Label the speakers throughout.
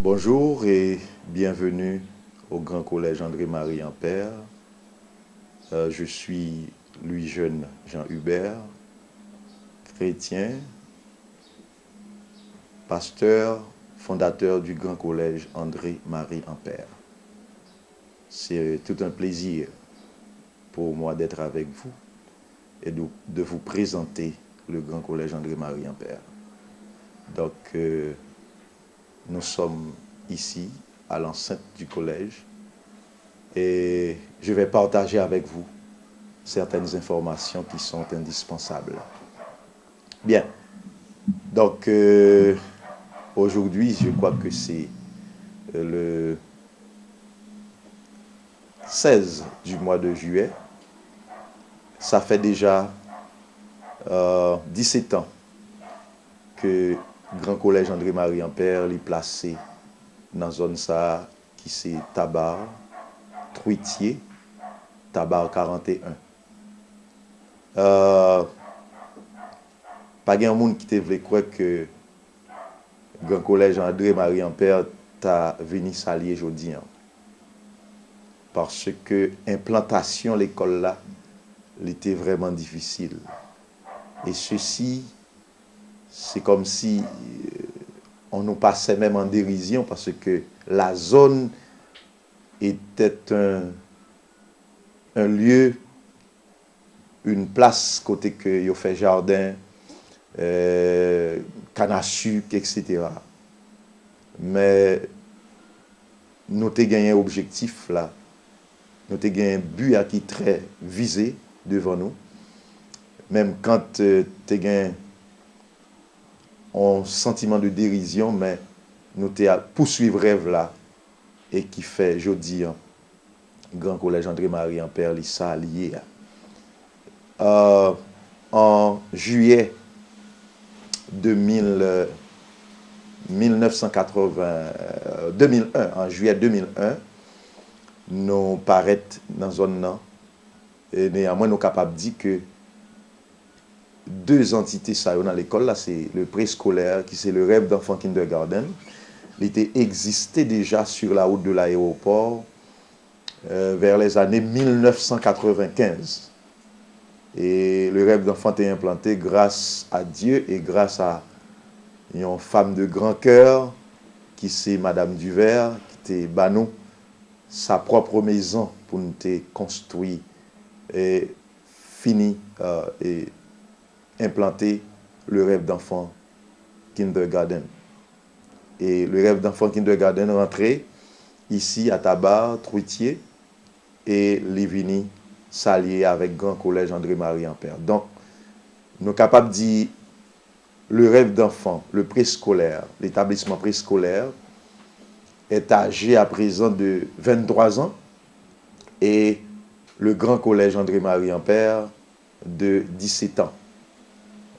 Speaker 1: Bonjour et bienvenue au Grand Collège André-Marie Ampère. Je suis Louis-Jeune Jean Hubert, chrétien, pasteur, fondateur du Grand Collège André-Marie Ampère. C'est tout un plaisir pour moi d'être avec vous et de vous présenter le Grand Collège André-Marie Ampère. Donc, nous sommes ici à l'enceinte du collège et je vais partager avec vous certaines informations qui sont indispensables. Bien, donc aujourd'hui, je crois que c'est le 16 du mois de juillet. Ça fait déjà 17 ans que Grand Collège André-Marie Ampère est placé dans la zone ça qui c'est Tabar, Truitier, Tabar 41. Pas grand monde qui te voulait croire que Grand Collège André-Marie Ampère t'a venu s'allier aujourd'hui. Parce que l'implantation de l'école là, elle était vraiment difficile. Et ceci, c'est comme si on nous passait même en dérision parce que la zone était un lieu, une place côté que il fait jardin, canne à sucre, etc. Mais nous avons gagné un objectif là, nous avons gagné un but qui est très visé devant nous. Même quand tu as gagné un sentiment de dérision, mais nous avons poursuivre rêve là et qui fait, je dis, Grand Collège André-Marie Ampère, ça lié. En juillet 2001, en juillet 2001, nous paraît dans la zone là, et néanmoins nous sommes capables de dire que deux entités ça dans l'école là, c'est le préscolaire qui c'est le rêve d'enfant kindergarten. Il était existé déjà sur la route de l'aéroport vers les années 1995. Et le rêve d'enfant est implanté grâce à Dieu et grâce à une femme de grand cœur qui c'est Madame Duvert qui était banou sa propre maison pour nous construire et fini et implanter le rêve d'enfant kindergarten. Et le rêve d'enfant kindergarten rentré ici à Tabar, Truitier, et Livini s'allier avec Grand Collège André-Marie Ampère. Donc, nous sommes capables de dire le rêve d'enfant, le préscolaire, l'établissement préscolaire est âgé à présent de 23 ans et le Grand Collège André-Marie Ampère de 17 ans.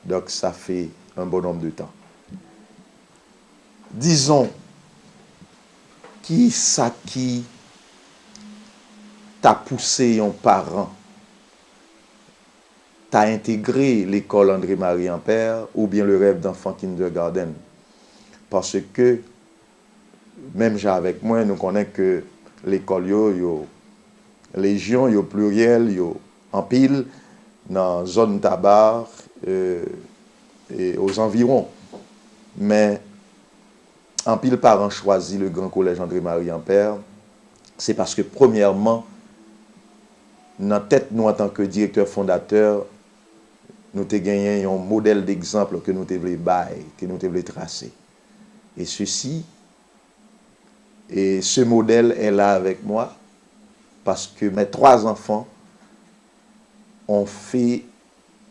Speaker 1: Donc, ça fait un bon nombre de temps. Disons, qui t'a poussé un parent, t'a intégré l'école André-Marie Ampère ou bien le rêve d'enfant kindergarten? Parce que, même avec moi, nous connaissons que l'école, yo légion, yo pluriel, yo en pile, dans la zone tabac et aux environs. Mais en pile parents choisi le Grand Collège André-Marie Ampère, c'est parce que premièrement, dans la tête, nous en tant que directeur fondateur, nous avons gagné un modèle d'exemple que nous devons bailler, que nous devons tracer. Et ce modèle est là avec moi parce que mes 3 enfants ont fait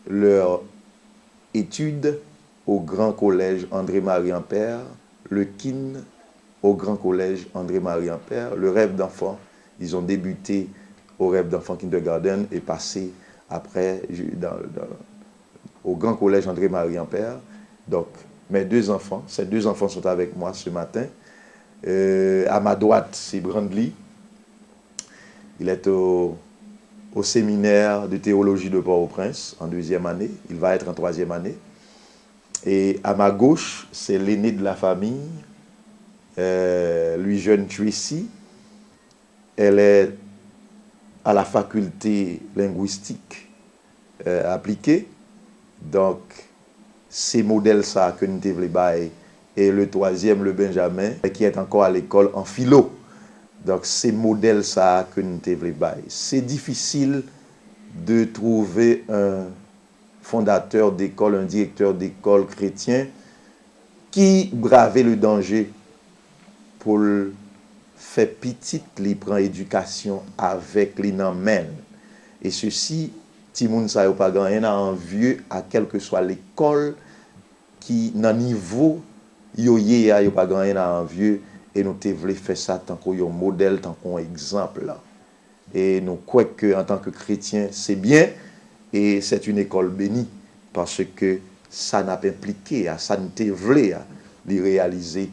Speaker 1: leur étude au Grand Collège André-Marie Ampère, le KIN au Grand Collège André-Marie Ampère, le rêve d'enfant. Ils ont débuté au rêve d'enfant kindergarten et passé après au Grand Collège André-Marie Ampère. Donc, mes 2 enfants, ces 2 enfants sont avec moi ce matin. À ma droite, c'est Brandly. Il est au séminaire de théologie de Port-au-Prince en 2e année. Il va être en 3e année. Et à ma gauche, c'est l'aîné de la famille, lui jeune Tracy, elle est à la faculté linguistique appliquée. Donc, c'est modèle ça que nous devons bailler. Et le troisième, le Benjamin, qui est encore à l'école en philo. Donc, c'est modèle ça que nous devons bailler. C'est difficile de trouver un fondateur d'école, un directeur d'école chrétien qui bravait le danger pour faire petite, li prend éducation avec li nan men. Et ceci, ti moun sa yo pa ganyen nan envieux à quelle que soit l'école qui nan niveau yo ye a yo pa ganyen nan envieux et nous te vle faire ça tant qu'on yon modèle, tant qu'on exemple là. Et nous croyons que en tant que chrétien, c'est bien et c'est une école bénie parce que ça n'a pas impliqué, ça nous te vle li réaliser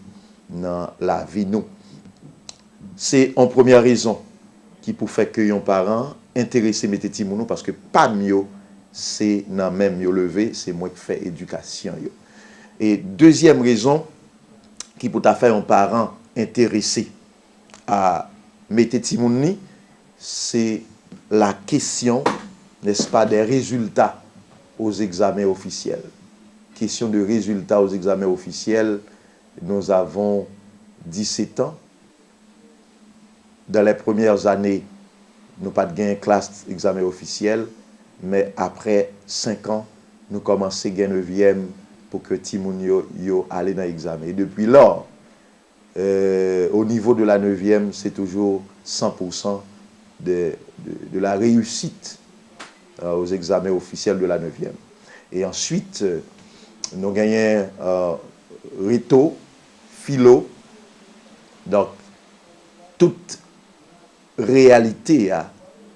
Speaker 1: dans la vie nous. C'est en première raison qui pour faire que yon parents intéressés mettre ti moun parce que pas mieux c'est nan même yo levé, c'est moi qui fais éducation yo. Et deuxième raison qui pour ta faire un parent intéressé à mettre ti moun ni, c'est la question, n'est-ce pas, des résultats aux examens officiels. Question de résultats aux examens officiels, nous avons 17 ans. Dans les premières années, nous n'avons pas de classe d'examen officiel, mais après 5 ans, nous commençons à gagner 9e pour que Timoun yo allait dans l'examen. Et depuis là, au niveau de la 9e, c'est toujours 100% de la réussite aux examens officiels de la 9e. Et ensuite, nous gagnons Rito, Philo, donc toute réalité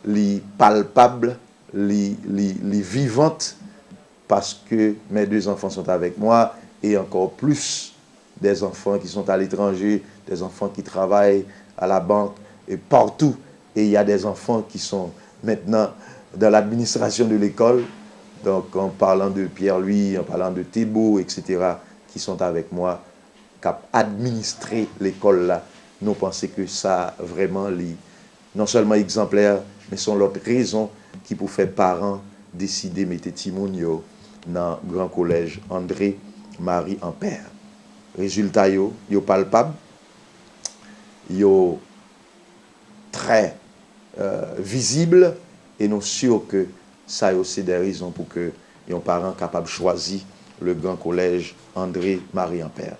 Speaker 1: li palpable, li vivante, parce que mes 2 enfants sont avec moi, et encore plus des enfants qui sont à l'étranger, des enfants qui travaillent à la banque, et partout. Et il y a des enfants qui sont maintenant dans l'administration de l'école, donc en parlant de Pierre-Louis, en parlant de Thébault, etc., qui sont avec moi, qui administré l'école là. Nous pensons que ça vraiment non seulement exemplaire, mais sont l'autre raison qui pour faire parents décider de mettre Timoun yo dans le grand collège André Marie Ampère. Résultat yo palpable, yo très visible et nous sûr que ça aussi des raisons pour que les parents capables de choisir le grand collège André Marie Ampère.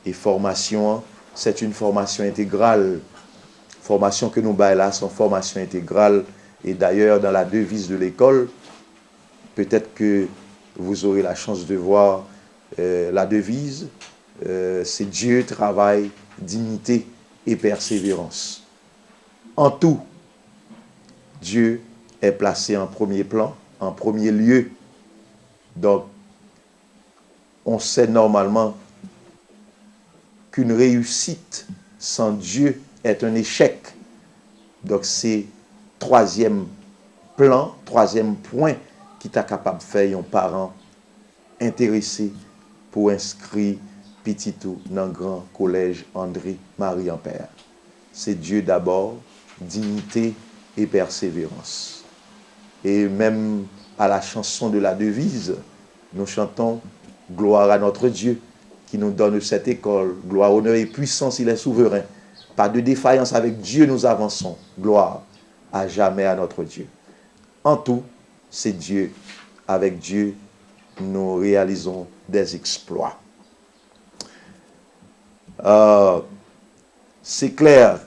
Speaker 1: Et formation, c'est une formation intégrale. Formation que nous baillons là, c'est une formation intégrale. Et d'ailleurs, dans la devise de l'école, peut-être que vous aurez la chance de voir la devise, c'est Dieu, travail, dignité et persévérance. En tout, Dieu est placé en premier plan, en premier lieu. Donc, on sait normalement qu'une réussite sans Dieu est un échec. Donc, c'est troisième plan, troisième point qui t'a capable de faire un parent intéressé pour inscrire petit tout dans le grand collège André Marie Ampère. C'est Dieu d'abord, dignité et persévérance. Et même à la chanson de la devise, nous chantons gloire à notre Dieu qui nous donne cette école. Gloire, honneur et puissance, il est souverain. Pas de défaillance, avec Dieu nous avançons. Gloire à jamais à notre Dieu. En tout, c'est Dieu. Avec Dieu, nous réalisons des exploits. C'est clair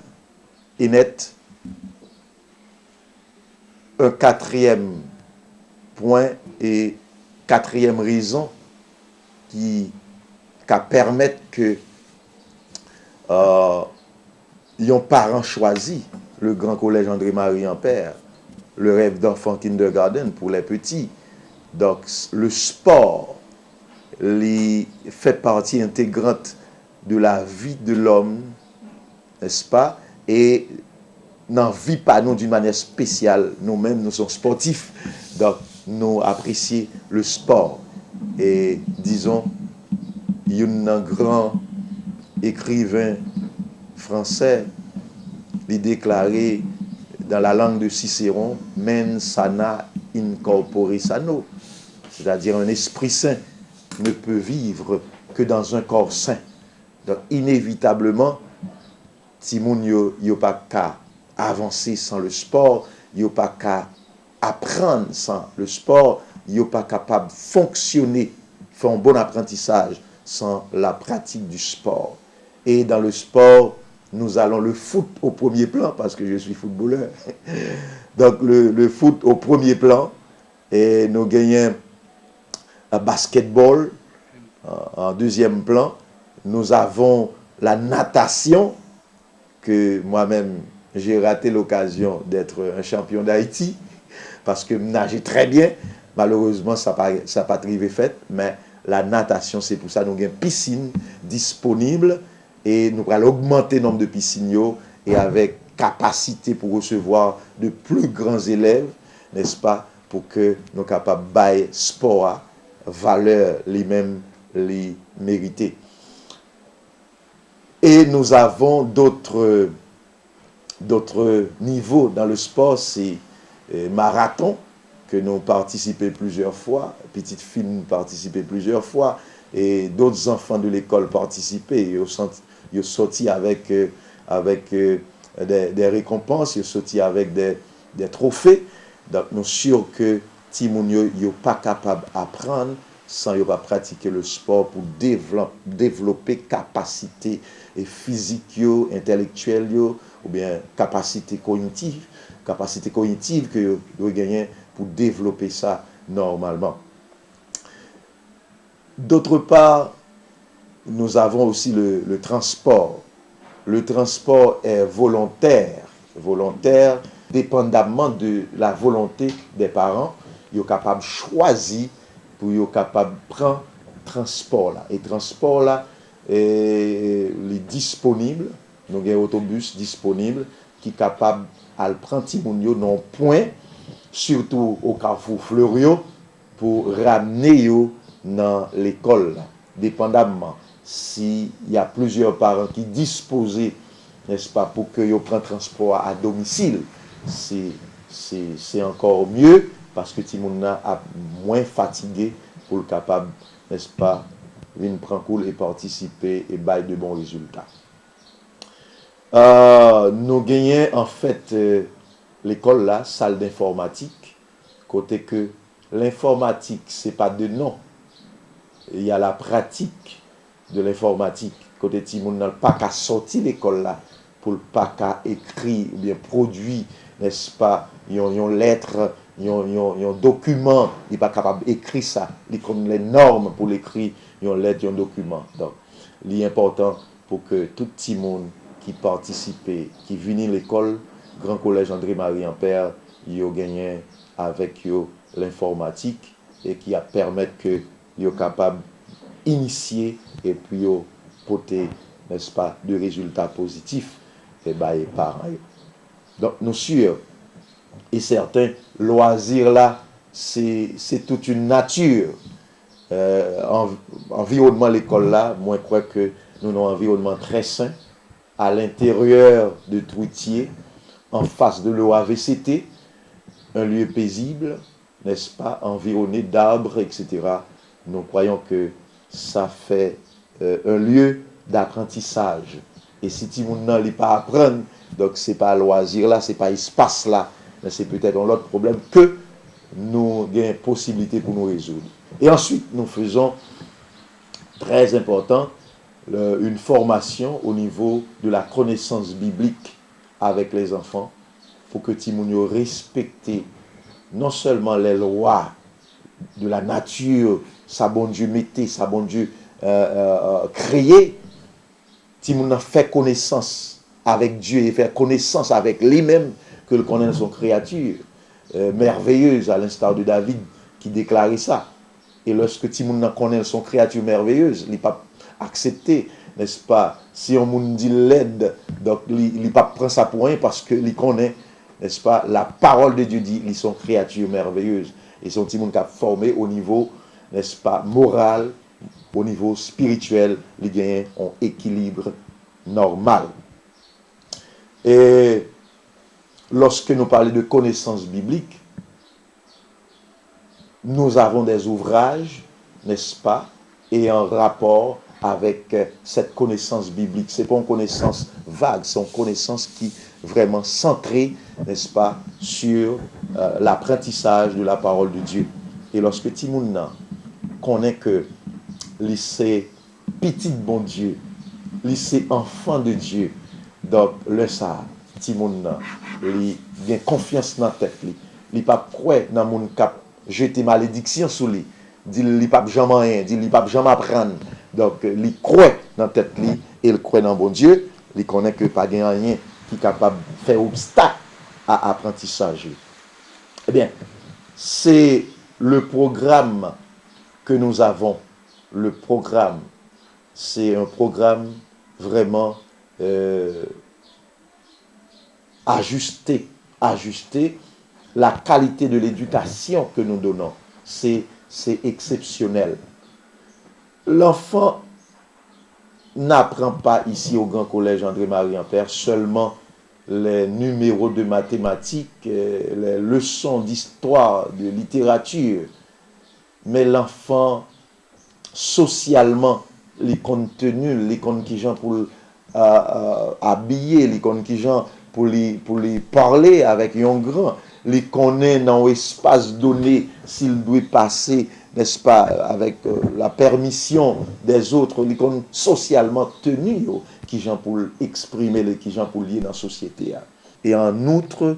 Speaker 1: et net. Un quatrième point et quatrième raison qui permettent que yon parents choisi le grand collège André Marie Ampère, le rêve d'enfant kindergarten pour les petits. Donc le sport fait partie intégrante de la vie de l'homme, n'est-ce pas? Et n'en vit pas nous d'une manière spéciale. Nous-mêmes, nous sommes sportifs, donc nous apprécions le sport. Et disons, il y a un grand écrivain français, il déclaré dans la langue de Cicéron, mens sana in corpore sano, c'est-à-dire un esprit sain ne peut vivre que dans un corps sain. Donc inévitablement, si moun yo pas qu'à avancer sans le sport, yo pas qu'à apprendre sans le sport, yo pas capable de fonctionner, faire un bon apprentissage sans la pratique du sport. Et dans le sport, nous allons le foot au premier plan, parce que je suis footballeur. Donc le foot au premier plan, et nous gagnons un basketball en deuxième plan. Nous avons la natation, que moi-même, j'ai raté l'occasion d'être un champion d'Haïti, parce que nager très bien, malheureusement, ça n'a pas arrivé fait, mais la natation, c'est pour ça, nous avons une piscine disponible, et nous allons augmenter le nombre de piscines, et avec capacité pour recevoir de plus grands élèves, n'est-ce pas, pour que nous soyons capables de bailler sport, valeur, les mêmes, les mérités. Et nous avons d'autres niveaux dans le sport, c'est marathon, que nous participons plusieurs fois, petite fille nous participé plusieurs fois, et d'autres enfants de l'école participaient, ils sont sortis avec des récompenses, ils sont sortis avec des trophées. Donc nous sommes sûrs que Timoun n'est pas capable d'apprendre sans pas pratiquer le sport pour développer capacité physique, intellectuelle, ou bien capacité cognitive que vous gagnez pour développer ça normalement. D'autre part, nous avons aussi le transport. Le transport est volontaire, dépendamment de la volonté des parents. Ils sont capables de choisir pour être capable de prendre transport là. Et transport là est disponible. Nous avons un autobus disponible qui est capable de prendre Timounio dans point, surtout au Carrefour Fleurio, pour ramener yo dans l'école, dépendamment s'il y a plusieurs parents qui disposent, n'est-ce pas, pour que yo prennent transport à domicile, c'est encore mieux parce que Timouna a moins fatigué pour le capable, n'est-ce pas, venir prendre cool et participer et bailler de bons résultats. Nous gagnons en fait l'école là, salle d'informatique, côté que l'informatique, c'est pas de nom. Il y a la pratique de l'informatique. Côté Timoun n'a pas qu'à sortir l'école là, pour pas qu'à écrire ou bien produire, n'est-ce pas, une lettre, un document, il n'est pas capable d'écrire ça. Il connaît les normes pour l'écrire, une lettre, un document. Donc, il est important pour que tout Timoun qui participe, qui vient à l'école, Grand Collège André-Marie Ampère, il a gagné avec l'informatique et qui a permis que il est capable d'initier et puis porter, n'est-ce pas, de résultats positifs et les parents. Donc, nous sûrs et certains loisirs là, c'est toute une nature. Environnement l'école là, moi je crois que nous avons un environnement très sain à l'intérieur de Troutier, en face de l'OAVCT, un lieu paisible, n'est-ce pas, environné d'arbres, etc. Nous croyons que ça fait un lieu d'apprentissage. Et si Timoun n'a pas apprendre, donc c'est pas loisir là, c'est pas espace là, mais c'est peut-être un autre problème que nous avons possibilité pour nous résoudre. Et ensuite, nous faisons, très important, une formation au niveau de la connaissance biblique avec les enfants pour que Timoun respecte non seulement les lois de la nature, sa bon Dieu mettait, sa bon Dieu créé, Timoun a fait connaissance avec Dieu et fait connaissance avec lui-même que le connaît son créature merveilleuse, à l'instar de David qui déclarait ça. Et lorsque Timoun connaît son créature merveilleuse, il n'a pas accepté, n'est-ce pas, si on moun dit l'aide, donc il n'a pas pris ça pour rien parce qu'il connaît, n'est-ce pas, la parole de Dieu dit, ils sont créatures merveilleuses. Et son Timoun qui a formé au niveau, n'est-ce pas, moral, au niveau spirituel, les gagnants ont équilibre normal. Et lorsque nous parlons de connaissances bibliques, nous avons des ouvrages, n'est-ce pas, et en rapport avec cette connaissance biblique. Ce n'est pas une connaissance vague, c'est une connaissance qui est vraiment centrée, n'est-ce pas, sur l'apprentissage de la parole de Dieu. Et lorsque Timouna connaît que lycée petit bon Dieu, lycée enfant de Dieu, donc le ça, Timouna, il a confiance dans la tête, il pas croire dans mon cap jeter malédiction sur lui, dit il pas jamais rien, dit il pas jamais apprendre. Donc il croit dans tête lui et il croit dans bon Dieu, il connaît que pas rien qui est capable de faire obstacle à apprentissage. Eh bien, c'est le programme que nous avons. Le programme, c'est un programme vraiment ajusté. La qualité de l'éducation que nous donnons, c'est exceptionnel. L'enfant n'apprend pas ici au Grand Collège André-Marie Ampère seulement les numéros de mathématiques, les leçons d'histoire, de littérature, mais l'enfant, socialement, les contenus, les contenus qui gens pour habiller, les contenus qui gens pour les parler avec un grand, les connaît dans l'espace donné s'il doit passer, n'est-ce pas, avec la permission des autres, les connaît socialement tenus, qui gens pour exprimer, les qui gens pour lier dans la société. Et en outre,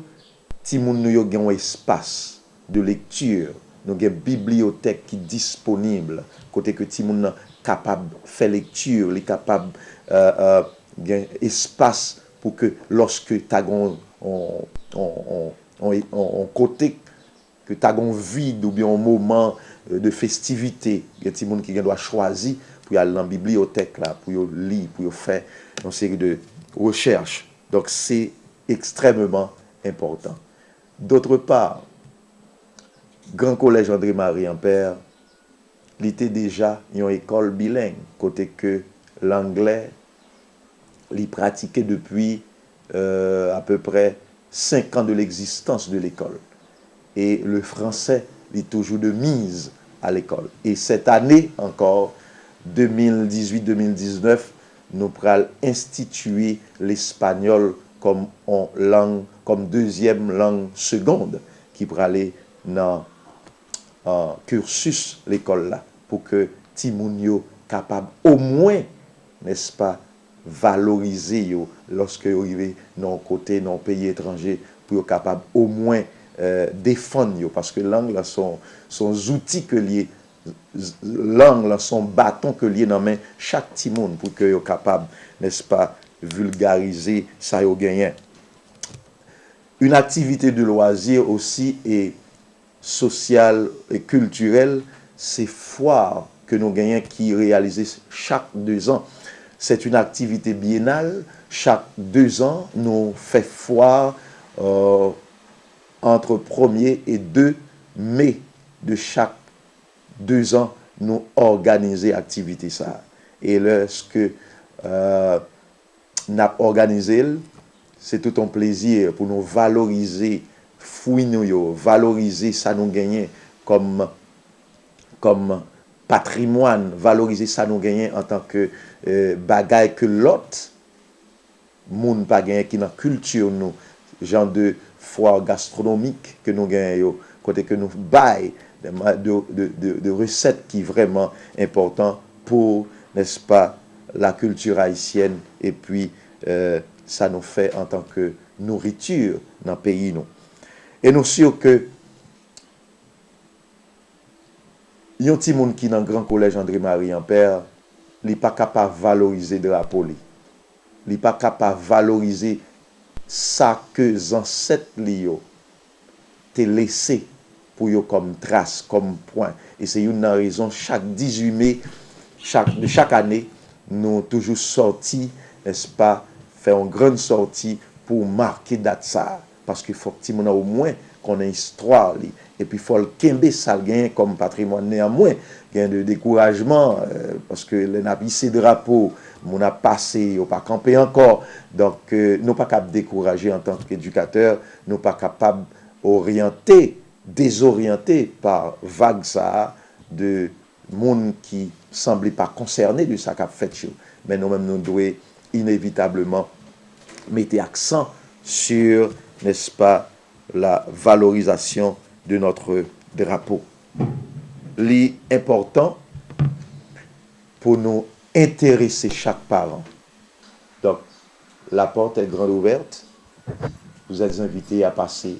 Speaker 1: Timoun nous avons un espace de lecture, nous avons une bibliothèque qui est disponible, côté que Timoun est capable de faire lecture, il est capable d'un espace pour que lorsque tu as un côté que tu as un vide ou bien un moment de festivité, il y a des gens qui doivent choisir pour aller dans la bibliothèque, là, pour lire, pour faire une série de recherches. Donc c'est extrêmement important. D'autre part, Grand Collège André-Marie Ampère, il était déjà une école bilingue, côté que l'anglais, il pratiquait depuis à peu près 5 ans de l'existence de l'école. Et le français est toujours de mise à l'école. Et cette année encore, 2018-2019, nous pourrons instituer l'espagnol comme deuxième langue seconde qui pourra aller dans cursus l'école là pour que Timounio capable au moins, n'est-ce pas, valoriser yo lorsque vous arrivez dans côté dans pays étranger pour capable au moins défendre yo, parce que langue là sont outils que lié langue là son bâton que lié dans main chaque petit monde pour que yo capable, n'est-ce pas, vulgariser ça yo gagné. Une activité de loisir aussi et sociale et culturelle, c'est foire que nous gagnons qui réalisée chaque 2 ans. C'est une activité biennale. Chaque 2 ans, nous faisons foire entre 1er et 2 mai de chaque 2 ans, nous organisons l'activité ça. Et lorsque nous avons organisé, c'est tout un plaisir pour nous valoriser, valoriser ça nous gagner comme patrimoine, valoriser ça nous gagner en tant que bagaille que l'autre moun pas gagner qui dans culture nous, genre de foire gastronomique que nous gagnons, côté que nous bail de recettes qui vraiment important pour, n'est-ce pas, la culture haïtienne et puis ça nous fait en tant que nourriture dans le pays nous. Et nous sûr que il y a un petit monde qui dans le Grand Collège André-Marie Ampère, il n'est pas capable de valoriser le drapeau. Il n'est pas capable de valoriser ça que les ancêtres t'ont laissé pour eux comme trace, comme point. Et c'est une raison, chaque 18 mai, chaque année, nous toujours sortis, n'est-ce pas, faire une grande sortie pour marquer date ça. Parce qu'il faut que au moins qu'on ait une histoire. Et puis il faut le kembe ça comme patrimoine néanmoins. Il y a de découragement parce que les nabis ces drapeaux on a passé, on pas campé encore. Donc, nous pas capables de décourager en tant qu'éducateurs, nous pas capables d'orienter, désorienter par vague ça de monde qui semblait pas concerné de ça qu'a fait. Mais nous-mêmes, nous devons inévitablement mettre accent sur, n'est-ce pas, la valorisation de notre drapeau. L'important pour nous intéresser chaque parent. Donc, la porte est grande ouverte. Vous êtes invités à passer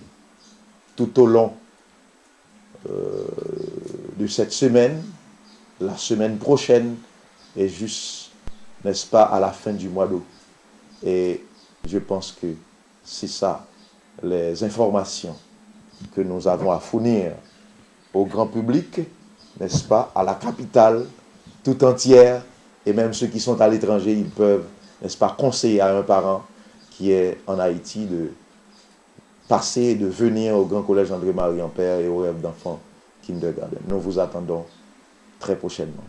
Speaker 1: tout au long de cette semaine, la semaine prochaine, et juste, n'est-ce pas, à la fin du mois d'août. Et je pense que c'est ça, les informations que nous avons à fournir au grand public, n'est-ce pas, à la capitale tout entière, et même ceux qui sont à l'étranger, ils peuvent, n'est-ce pas, conseiller à un parent qui est en Haïti de passer, de venir au Grand Collège André-Marie Ampère et au Rêve d'Enfants Kindergarten. Nous vous attendons très prochainement.